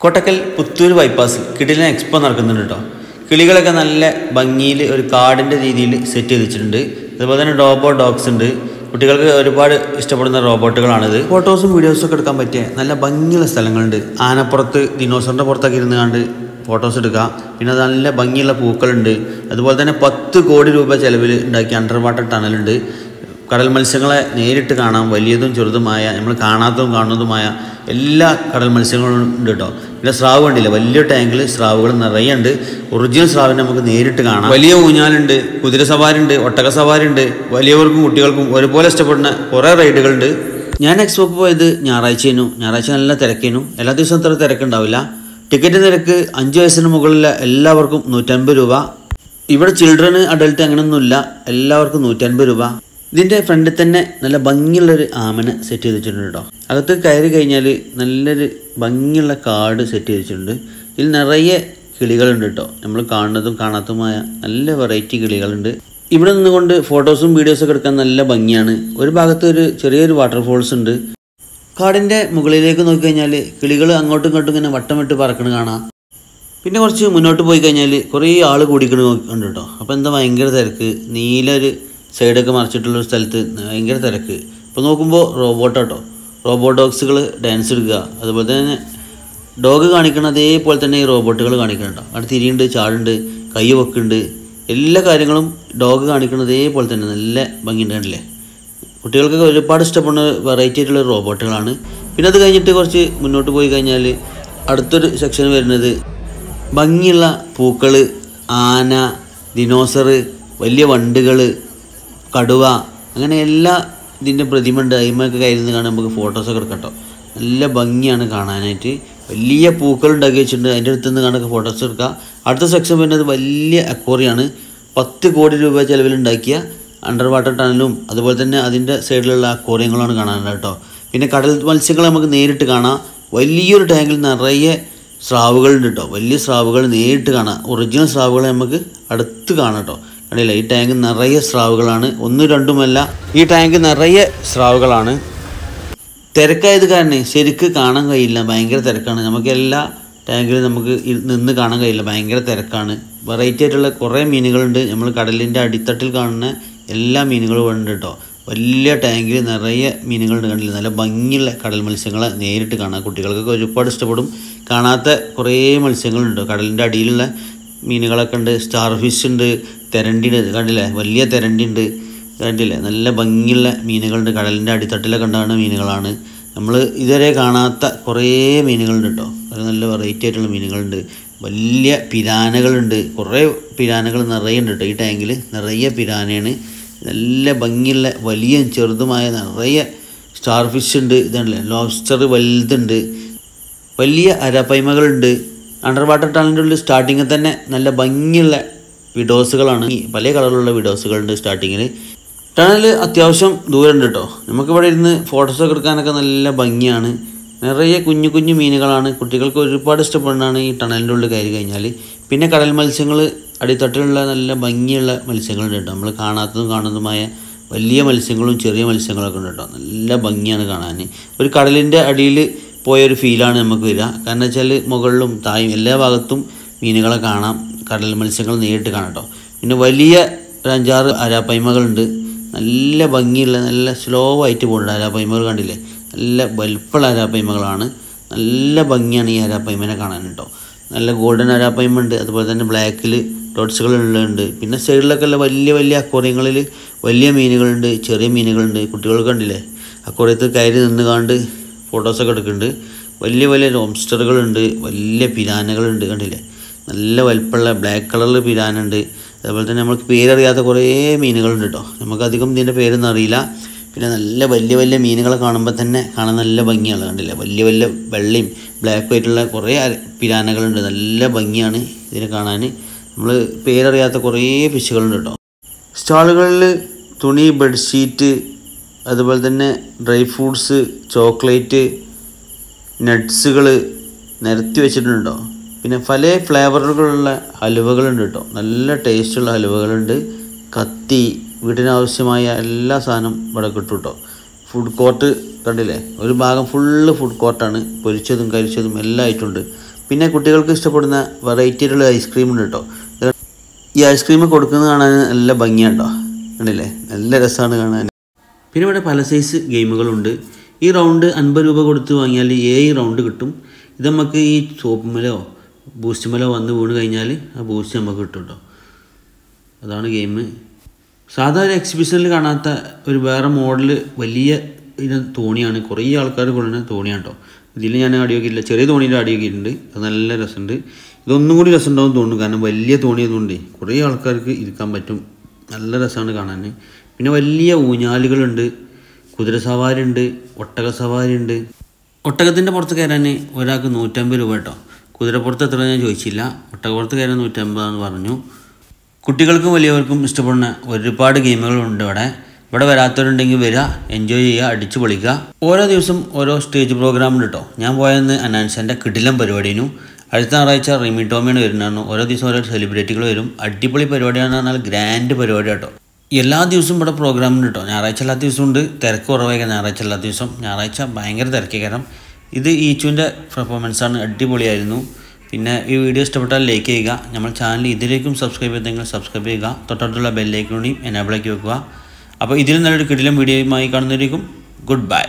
കോട്ടക്കൽ പുത്തൂർ ബൈപ്പാസിൽ കിടിലൻ എക്സ്പോ നടക്കുന്നുണ്ട് കേട്ടോ. കിളികളൊക്കെ നല്ല ഭംഗിയിൽ ഒരു കാർഡിൻ്റെ രീതിയിൽ സെറ്റ് ചെയ്ത് വെച്ചിട്ടുണ്ട്. അതുപോലെ തന്നെ റോബോ ഡോഗ്സ് ഉണ്ട്. കുട്ടികൾക്ക് ഒരുപാട് ഇഷ്ടപ്പെടുന്ന റോബോട്ടുകളാണിത്. ഫോട്ടോസും വീഡിയോസും ഒക്കെ എടുക്കാൻ പറ്റിയ നല്ല ഭംഗിയുള്ള സ്ഥലങ്ങളുണ്ട്. ആനപ്പുറത്ത് ദിനോസറിൻ്റെ പുറത്തൊക്കെ ഇരുന്ന് കണ്ട് ഫോട്ടോസ് എടുക്കാം. പിന്നെ നല്ല ഭംഗിയുള്ള പൂക്കളുണ്ട്. അതുപോലെ തന്നെ 10 കോടി രൂപ ചിലവിൽ ഉണ്ടാക്കിയ അണ്ടർ വാട്ടർ ടണലുണ്ട്. കടൽ മത്സ്യങ്ങളെ നേരിട്ട് കാണാം. വലിയതും ചെറുതുമായ, നമ്മൾ കാണാത്തതും കാണുന്നതുമായ എല്ലാ കടൽ മത്സ്യങ്ങളും ഉണ്ട് കേട്ടോ. പിന്നെ സ്രാവ് കണ്ടില്ല, വലിയ ടാങ്കിൽ സ്രാവുകൾ നിറയെ ഉണ്ട്. ഒറിജിനൽ സ്രാവിനെ നമുക്ക് നേരിട്ട് കാണാം. വലിയ ഊഞ്ഞാലുണ്ട്, കുതിര സവാരി ഉണ്ട്, ഒട്ടക സവാരി ഉണ്ട്. വലിയവർക്കും കുട്ടികൾക്കും ഒരുപോലെ ഇഷ്ടപ്പെടുന്ന കുറേ റൈഡുകളുണ്ട്. ഞാൻ എക്സ്പോക്ക് പോയത് ഞായറാഴ്ച നല്ല തിരക്കേനു. എല്ലാ ദിവസവും അത്ര തിരക്കുണ്ടാവില്ല. ടിക്കറ്റ് നിരക്ക് 5 വയസ്സിന് മുകളിലുള്ള എല്ലാവർക്കും 150 രൂപ. ഇവിടെ ചിൽഡ്രന് അഡൽട്ട് അങ്ങനെയൊന്നുമില്ല, എല്ലാവർക്കും 150 രൂപ. ഇതിൻ്റെ ഫ്രണ്ടിൽ തന്നെ നല്ല ഭംഗിയുള്ളൊരു ആമനെ സെറ്റ് ചെയ്ത് വെച്ചിട്ടുണ്ട് കേട്ടോ. അകത്ത് കയറി കഴിഞ്ഞാൽ നല്ലൊരു ഭംഗിയുള്ള കാർഡ് സെറ്റ് ചെയ്ത് വെച്ചിട്ടുണ്ട്. ഇതിൽ നിറയെ കിളികളുണ്ട് കേട്ടോ. നമ്മൾ കാണുന്നതും കാണാത്തതുമായ നല്ല വെറൈറ്റി കിളികളുണ്ട്. ഇവിടെ നിന്നുകൊണ്ട് ഫോട്ടോസും വീഡിയോസൊക്കെ എടുക്കാൻ നല്ല ഭംഗിയാണ്. ഒരു ഭാഗത്ത് ഒരു ചെറിയൊരു വാട്ടർഫോൾസ് ഉണ്ട്. കാടിൻ്റെ മുകളിലേക്ക് നോക്കിക്കഴിഞ്ഞാൽ കിളികൾ അങ്ങോട്ടും ഇങ്ങോട്ടും ഇങ്ങനെ വട്ടം വിട്ട് പറക്കണ കാണാം. പിന്നെ കുറച്ച് മുന്നോട്ട് പോയി കഴിഞ്ഞാൽ കുറേ ആൾ കൂടിക്കണ നോക്കുന്നുണ്ട് കേട്ടോ. അപ്പോൾ എന്താ ഭയങ്കര തിരക്ക്. നീലൊരു സൈഡൊക്കെ മറിച്ചിട്ടുള്ളൊരു സ്ഥലത്ത് ഭയങ്കര തിരക്ക്. ഇപ്പോൾ നോക്കുമ്പോൾ റോബോട്ടോ, റോബോ ഡോഗ്സുകൾ ഡാൻസ് എടുക്കുക. അതുപോലെ തന്നെ ഡോഗ് കാണിക്കണം അതേപോലെ തന്നെ ഈ റോബോട്ടുകൾ കാണിക്കണുണ്ടോ. അവിടെ തിരിയുണ്ട്, ചാടുണ്ട്, കൈ വെക്കുന്നുണ്ട്. എല്ലാ കാര്യങ്ങളും ഡോഗ് കാണിക്കണം അതേപോലെ തന്നെ നല്ല ഭംഗിയുണ്ട്. കണ്ടില്ലേ, കുട്ടികൾക്കൊക്കെ ഒരുപാട് ഇഷ്ടപ്പെടുന്ന വെറൈറ്റി ആയിട്ടുള്ള റോബോട്ടുകളാണ്. പിന്നെ അത് കഴിഞ്ഞിട്ട് കുറച്ച് മുന്നോട്ട് പോയി കഴിഞ്ഞാൽ അടുത്തൊരു സെക്ഷൻ വരുന്നത് ഭംഗിയുള്ള പൂക്കൾ, ആന, ദിനോസർ, വലിയ വണ്ടുകൾ, കടുവ, അങ്ങനെ എല്ലാ ഇതിൻ്റെ പ്രതിമ ഉണ്ട്. അതിമൊക്കെ കയ്യിൽ കാണാൻ നമുക്ക് ഫോട്ടോസൊക്കെ എടുക്കട്ടോ. നല്ല ഭംഗിയാണ് കാണാനായിട്ട്. വലിയ പൂക്കൾ ഉണ്ടാക്കി വെച്ചിട്ടുണ്ട്. അതിൻ്റെ അടുത്ത് നിന്ന് കാണാൻ ഫോട്ടോസ് എടുക്കുക. അടുത്ത സെക്ഷൻ വരുന്നത് വലിയ അക്വേറിയമാണ്. 10 കോടി രൂപ ചിലവിലുണ്ടാക്കിയ അണ്ടർ വാട്ടർ ടണലും അതുപോലെ തന്നെ അതിൻ്റെ സൈഡിലുള്ള അക്വേറിയങ്ങളാണ് കാണാനുള്ളത് കേട്ടോ. പിന്നെ കടൽ മത്സ്യങ്ങൾ നമുക്ക് നേരിട്ട് കാണാം. വലിയൊരു ടാങ്കിൽ നിറയെ സ്രാവുകളുണ്ട് കേട്ടോ. വലിയ സ്രാവുകൾ നേരിട്ട് കാണാം. ഒറിജിനൽ സ്രാവുകളെ നമുക്ക് അടുത്ത് കാണാം കേട്ടോ. കണ്ടില്ല, ഈ ടാങ്ക് നിറയെ സ്രാവുകളാണ്. 1, 2 ഈ ടാങ്ക് നിറയെ സ്രാവുകളാണ്. തിരക്കായത് കാരണം ശരിക്ക് കാണാൻ കഴിയില്ല, ഭയങ്കര തിരക്കാണ്. നമുക്ക് എല്ലാ ടാങ്കിലും നമുക്ക് നിന്ന് കാണാൻ കഴിയില്ല, ഭയങ്കര തിരക്കാണ്. വെറൈറ്റി ആയിട്ടുള്ള കുറേ മീനുകളുണ്ട്. നമ്മൾ കടലിൻ്റെ അടിത്തട്ടിൽ കാണുന്ന എല്ലാ മീനുകളും ഉണ്ട് കേട്ടോ. വലിയ ടാങ്കിൽ നിറയെ മീനുകളുണ്ട്. കണ്ടില്ല, നല്ല ഭംഗിയുള്ള കടൽ മത്സ്യങ്ങളെ നേരിട്ട് കാണാം. കുട്ടികൾക്കൊക്കെ ഒരുപാട് ഇഷ്ടപ്പെടും. കാണാത്ത കുറേ മത്സ്യങ്ങളുണ്ട്. കടലിൻ്റെ അടിയിലുള്ള മീനുകളൊക്കെ ഉണ്ട്. സ്റ്റാർ ഫിഷ് ഉണ്ട്, തെരണ്ടി ഉണ്ട്. കണ്ടില്ലേ, വലിയ തെരണ്ടി ഉണ്ട്. കണ്ടില്ലേ, നല്ല ഭംഗിയുള്ള മീനുകളുണ്ട്. കടലിൻ്റെ അടിത്തട്ടിലൊക്കെ ഉണ്ടാകുന്ന മീനുകളാണ്. നമ്മൾ ഇതുവരെ കാണാത്ത കുറേ മീനുകളുണ്ട് കേട്ടോ. നല്ല വെറൈറ്റി ആയിട്ടുള്ള മീനുകളുണ്ട്. വലിയ പിരാനകളുണ്ട്. കുറേ പിരാനകൾ നിറയെ ഉണ്ട് കേട്ടോ. ഈ ടാങ്കിൽ നിറയെ പിരാനയാണ്. നല്ല ഭംഗിയുള്ള വലിയ ചെറുതുമായ നിറയെ സ്റ്റാർ ഫിഷ് ഉണ്ട്. ഇതാണല്ലേ, ലോബ്സ്റ്റർ വലുതുണ്ട്. വലിയ അരപ്പൈമകളുണ്ട്. അണ്ടർ വാട്ടർ ടണലിൻ്റെ ഉള്ളിൽ സ്റ്റാർട്ടിങ്ങിൽ തന്നെ നല്ല ഭംഗിയുള്ള വിഡോസുകളാണ്. പല കളറിലുള്ള വിഡോസുകളുണ്ട് സ്റ്റാർട്ടിങ്ങിൽ. ടണൽ അത്യാവശ്യം ദൂരമുണ്ട് കേട്ടോ. നമുക്കിവിടെ ഇരുന്ന് ഫോട്ടോസൊക്കെ എടുക്കാനൊക്കെ നല്ല ഭംഗിയാണ്. നിറയെ കുഞ്ഞു കുഞ്ഞു മീനുകളാണ്. കുട്ടികൾക്ക് ഒരുപാട് ഇഷ്ടപ്പെടുന്നതാണ് ഈ ടണലിൻ്റെ ഉള്ളിൽ കയറി കഴിഞ്ഞാൽ. പിന്നെ കടൽ മത്സ്യങ്ങൾ, അടിത്തട്ടിലുള്ള നല്ല ഭംഗിയുള്ള മത്സ്യങ്ങളുണ്ട് കേട്ടോ. നമ്മൾ കാണാത്തതും കാണുന്നതുമായ വലിയ മത്സ്യങ്ങളും ചെറിയ മത്സ്യങ്ങളൊക്കെ ഉണ്ട് കേട്ടോ. നല്ല ഭംഗിയാണ് കാണാൻ. ഒരു കടലിൻ്റെ അടിയിൽ പോയൊരു ഫീലാണ് നമുക്ക് വരിക. കാരണം വെച്ചാൽ മുകളിലും തായും എല്ലാ ഭാഗത്തും മീനുകളെ കാണാം. കടൽ മത്സ്യങ്ങൾ നേരിട്ട് കാണാം കേട്ടോ. പിന്നെ വലിയ ഒരു 5-6 അരാപ്പൈമകളുണ്ട്. നല്ല ഭംഗിയുള്ള നല്ല സ്ലോ ആയിട്ട് പോകുന്നുണ്ട് അരാപ്പൈമകൾ. കണ്ടില്ലേ, നല്ല വലുപ്പമുള്ള അരാപ്പൈമകളാണ്. നല്ല ഭംഗിയാണ് ഈ അരാപ്പൈമനെ കാണാൻ കേട്ടോ. നല്ല ഗോൾഡൻ അരാപ്പൈമ ഉണ്ട്. അതുപോലെ തന്നെ ബ്ലാക്കിൽ ഡോട്ട്സുകളുണ്ട്. പിന്നെ സൈഡിലൊക്കെ ഉള്ള വലിയ വലിയ അക്വേറിയങ്ങളിൽ വലിയ മീനുകളുണ്ട്, ചെറിയ മീനുകളുണ്ട്. കുട്ടികൾ കണ്ടില്ലേ, അക്വേറിയത്തിൽ കയറി നിന്ന് കണ്ട് ഫോട്ടോസൊക്കെ എടുക്കുന്നുണ്ട്. വലിയ വലിയ ലോബ്സ്റ്ററുകളുണ്ട്, വലിയ പിരാനകളുണ്ട്. കണ്ടില്ലേ, നല്ല വലുപ്പമുള്ള ബ്ലാക്ക് കളറിൽ പിരാനുണ്ട്. അതുപോലെ തന്നെ നമുക്ക് പേരറിയാത്ത കുറേ മീനുകളുണ്ട് കേട്ടോ. നമുക്കധികം ഇതിൻ്റെ പേരൊന്നും അറിയില്ല. പിന്നെ നല്ല വലിയ വലിയ മീനുകളെ കാണുമ്പോൾ തന്നെ കാണാൻ നല്ല ഭംഗിയാണ്. കണ്ടില്ലേ, വലിയ വലിയ വെള്ളയും ബ്ലാക്കും ആയിട്ടുള്ള കുറേ പിരാനകളുണ്ട്. നല്ല ഭംഗിയാണ് ഇതിനെ കാണാൻ. നമ്മൾ പേരറിയാത്ത കുറേ ഫിഷുകളുണ്ട് കേട്ടോ. സ്റ്റാളുകളിൽ തുണി, ബെഡ്ഷീറ്റ്, അതുപോലെ തന്നെ ഡ്രൈ ഫ്രൂട്ട്സ്, ചോക്ലേറ്റ്, നട്ട്സുകൾ നിരത്തി വെച്ചിട്ടുണ്ടോ. പിന്നെ പല ഫ്ലേവറുകളുള്ള ഹലുവകളുണ്ട് കേട്ടോ. നല്ല ടേസ്റ്റുള്ള ഹലുവകളുണ്ട്. കത്തി, വീടിനാവശ്യമായ എല്ലാ സാധനം ഇവിടെ കിട്ടും കേട്ടോ. ഫുഡ് കോർട്ട് കണ്ടില്ലേ, ഒരു ഭാഗം ഫുള്ള് ഫുഡ് കോർട്ടാണ്. പൊരിച്ചതും കരിച്ചതും എല്ലാം ആയിട്ടുണ്ട്. പിന്നെ കുട്ടികൾക്ക് ഇഷ്ടപ്പെടുന്ന വെറൈറ്റി ആയിട്ടുള്ള ഐസ്ക്രീം ഉണ്ട് കേട്ടോ. ഈ ഐസ്ക്രീം കൊടുക്കുന്നത് കാണാൻ നല്ല ഭംഗിയാണ് കേട്ടോ, കണ്ടില്ലേ, നല്ല രസമാണ് കാണാൻ. പിന്നെ ഇവിടെ പല സൈസ് ഗെയിമുകളുണ്ട്. ഈ റൗണ്ട് 50 രൂപ കൊടുത്ത് വാങ്ങിയാൽ 7 റൗണ്ട് കിട്ടും. ഇത് നമുക്ക് ഈ സോപ്പുമലോ ബൂസ്റ്റുമലോ വന്ന് വീണ് കഴിഞ്ഞാൽ ആ ബൂസ്റ്റ് നമുക്ക് കിട്ടും കേട്ടോ. അതാണ് ഗെയിം. സാധാരണ എക്സിബിഷനിൽ കാണാത്ത ഒരു വേറെ മോഡൽ വലിയ തോണിയാണ്, കുറേ ആൾക്കാർ കൊള്ളുന്ന തോണിയാണ് കേട്ടോ. ഇതിൽ ഞാൻ ആടിയോക്കിയില്ല, ചെറിയ തോണിയിൽ ആടിയോക്കിയിട്ടുണ്ട്. അത് നല്ല രസമുണ്ട്. ഇതൊന്നും കൂടി രസം ഉണ്ടാവും തോന്നുന്നു, കാരണം വലിയ തോണിയതുകൊണ്ട് കുറേ ആൾക്കാർക്ക് ഇരിക്കാൻ പറ്റും. നല്ല രസമാണ് കാണാൻ. പിന്നെ വലിയ ഊഞ്ഞാലുകളുണ്ട്, കുതിര സവാരി ഉണ്ട്, ഒട്ടക സവാരി ഉണ്ട്. ഒട്ടകത്തിൻ്റെ പുറത്ത് കയറാൻ ഒരാൾക്ക് 150 രൂപ കേട്ടോ. കുതിരപ്പുറത്ത് എത്ര ഞാൻ ചോദിച്ചില്ല. ഒട്ടകപ്പുറത്ത് കയറാൻ 150 എന്ന് പറഞ്ഞു. കുട്ടികൾക്കും വലിയവർക്കും ഇഷ്ടപ്പെടുന്ന ഒരുപാട് ഗെയിമുകളുണ്ട് ഇവിടെ. ഇവിടെ വരാത്തവരുണ്ടെങ്കിൽ വരിക, എൻജോയ് ചെയ്യുക, അടിച്ചു പൊളിക്കുക. ഓരോ ദിവസം ഓരോ സ്റ്റേജ് പ്രോഗ്രാം ഉണ്ട് കേട്ടോ. ഞാൻ പോയെന്ന് അനാൻസൻ്റെ കിടിലം പരിപാടിനും. അടുത്ത ഞായറാഴ്ച റിമി ടോമിയാണ് വരുന്നതാണ്. ഓരോ ദിവസം ഓരോ സെലിബ്രിറ്റികൾ വരും. അടിപൊളി പരിപാടിയാണെന്ന് പറഞ്ഞാൽ ഗ്രാൻഡ് പരിപാടി കേട്ടോ. എല്ലാ ദിവസവും ഇവിടെ പ്രോഗ്രാം ഉണ്ട് കേട്ടോ. ഞായറാഴ്ച എല്ലാ ദിവസവും ഉണ്ട്. തിരക്ക് കുറവായിരിക്കും ഞായറാഴ്ച എല്ലാ ദിവസം. ഞായറാഴ്ച ഭയങ്കര തിരക്കേക്കാരം. ഇത് ഈച്ചുവിൻ്റെ പെർഫോമൻസാണ്, അടിപൊളിയായിരുന്നു. പിന്നെ ഈ വീഡിയോ ഇഷ്ടപ്പെട്ടാൽ ലൈക്ക് ചെയ്യുക. നമ്മൾ ചാനൽ ഇതിലേക്കും സബ്സ്ക്രൈബ് ചെയ്തെങ്കിൽ സബ്സ്ക്രൈബ് ചെയ്യുക. തൊട്ടടുത്തുള്ള ബെല്ലൈക്കണും എനേബിളാക്കി വെക്കുക. അപ്പോൾ ഇതിൽ നല്ലൊരു കിടിലം വീഡിയോയുമായി കാണുന്നതായിരിക്കും. Good bye.